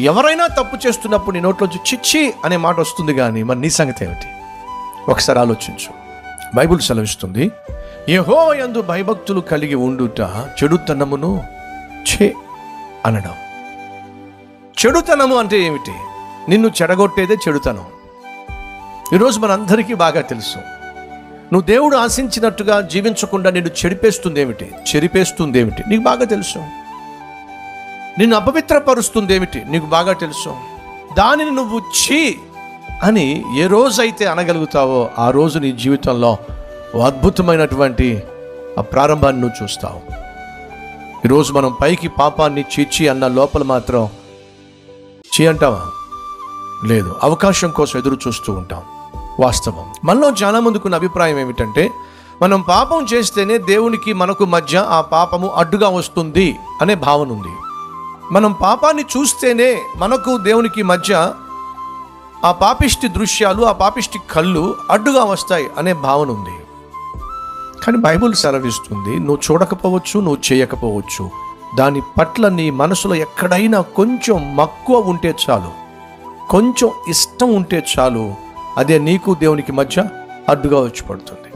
ఎవరైనా తప్పు చేస్తున్నప్పుడు నీ నోట్లోంచి చిచ్చి అనే మాట వస్తుంది, కానీ మరి నీ సంగతి ఏమిటి? ఒకసారి ఆలోచించు. బైబిల్ సెలవిస్తుంది, యెహోవా యందు భయభక్తులు కలిగి ఉండుట చెడుతనమును అనడం. చెడుతనము అంటే ఏమిటి? నిన్ను చెడగొట్టేదే చెడుతనం. ఈరోజు మనందరికీ బాగా తెలుసు. నువ్వు దేవుడు ఆశించినట్టుగా జీవించకుండా నిన్ను చెరిపేస్తుంది ఏమిటి నీకు బాగా తెలుసు. నిన్ను అపవిత్రపరుస్తుంది ఏమిటి నీకు బాగా తెలుసు. దానిని నువ్వు అని ఏ రోజైతే అనగలుగుతావో ఆ రోజు నీ జీవితంలో అద్భుతమైనటువంటి ఆ ప్రారంభాన్ని నువ్వు చూస్తావు. ఈరోజు మనం పైకి పాపాన్ని చీచి అన్న లోపల మాత్రం అంటావా? లేదు. అవకాశం కోసం ఎదురు చూస్తూ ఉంటాం. వాస్తవం. మనలో చాలా మందికి ఉన్న అభిప్రాయం ఏమిటంటే, మనం పాపం చేస్తేనే దేవునికి మనకు మధ్య ఆ పాపము అడ్డుగా వస్తుంది అనే భావన ఉంది. మనం పాపాన్ని చూస్తేనే మనకు దేవునికి మధ్య ఆ పాపిష్టి దృశ్యాలు, ఆ పాపిష్టి కళ్ళు అడ్డుగా వస్తాయి అనే భావన ఉంది. కానీ బైబిల్ సెలవిస్తుంది, నువ్వు చూడకపోవచ్చు, నువ్వు చేయకపోవచ్చు, దాని పట్ల నీ మనసులో ఎక్కడైనా కొంచెం మక్కువ ఉంటే చాలు, కొంచెం ఇష్టం ఉంటే చాలు, అదే నీకు దేవునికి మధ్య అడ్డుగా వచ్చి పడుతుంది.